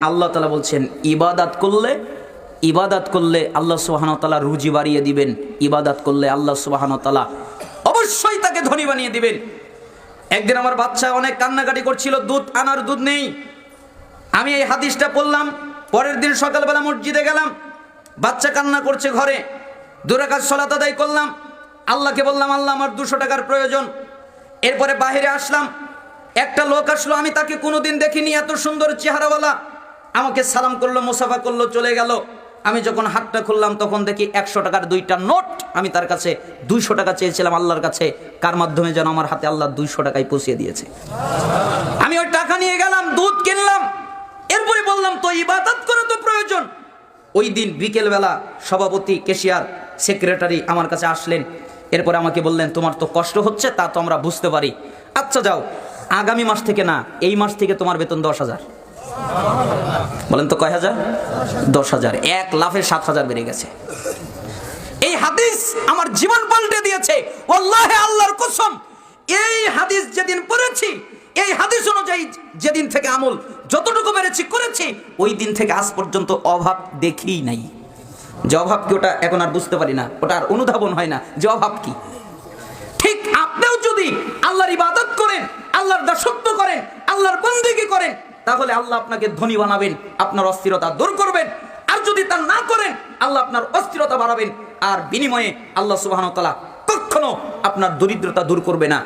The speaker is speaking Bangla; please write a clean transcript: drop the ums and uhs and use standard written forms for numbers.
আল্লাহ তাআলা বলছেন ইবাদত করলে আল্লাহ সুবহানাহু ওয়া তাআলা রুজি বাড়িয়ে দিবেন। ইবাদত করলে আল্লাহ সুবহানাহু ওয়া তাআলা অবশ্যই তাকে ধনী বানিয়ে দিবেন। একদিন আমার বাচ্চা অনেক কান্নাকাটি করছিল, দুধ নেই। আমি এই হাদিসটা পড়লাম, পরের দিন সকালবেলা মসজিদে গেলাম, বাচ্চা কান্না করছে ঘরে, 2 রাকাত সালাত আদায় করলাম, আল্লাহকে বললাম আল্লাহ আমার 200 টাকার প্রয়োজন। এরপরে বাইরে আসলাম, একটা লোক আসলো, আমি তাকে কোনোদিন দেখিনি, এত সুন্দর চেহারাওয়ালা, আমাকে সালাম করলো, মুসাফা করলো, চলে গেল। আমি যখন হাতটা খুললাম তখন দেখি 100 টাকার 2টা নোট। আমি তার কাছে 200 টাকা চেয়েছিলাম আল্লাহর কাছে, কার মাধ্যমে যেন আমার হাতে আল্লাহ 200 টাকায় পৌঁছে দিয়েছে। আমি ওই টাকা নিয়ে গেলাম, দুধ কিনলাম, এরপরে বললাম তো ইবাদত করে তো প্রয়োজন। ওই দিন বিকেলবেলা সভাপতি, ক্যাশিয়ার, সেক্রেটারি আমার কাছে আসলেন। এরপরে আমাকে বললেন তোমার তো কষ্ট হচ্ছে, তা তো আমরা বুঝতে পারি, আচ্ছা যাও, আগামী মাস থেকে না, এই মাস থেকে তোমার বেতন 10,000। বলেন তো কয় হাজার? 10,000। 1 লাফে 7,000 বেড়ে গেছে। এই হাদিস আমার জীবন পাল্টে দিয়েছে, ওয়াল্লাহি আল্লাহর কসম। এই হাদিস যেদিন পড়েছি, এই হাদিস অনুযায়ী যেদিন থেকে আমল যতটুকু করেছি, ওই দিন থেকে আজ পর্যন্ত অভাব দেখিই নাই। যে অভাব কি ওটা এখন আর বুঝতে পারি না, ওটা আর অনুধাবন হয় না যে অভাব কি। ঠিক আপনিও যদি আল্লাহর ইবাদত করেন, আল্লাহর দাসত্ব করেন, আল্লাহর বন্দেগী করেন, তাহলে আল্লাহ আপনাকে ধনী বানাবেন, আপনার অস্থিরতা দূর করবেন। আর যদি তা না করেন, আল্লাহ আপনার অস্থিরতা বাড়াবেন, আর বিনিময়ে আল্লাহ সুবহানাহু ওয়া তাআলা কখনো আপনার দরিদ্রতা দূর করবে না।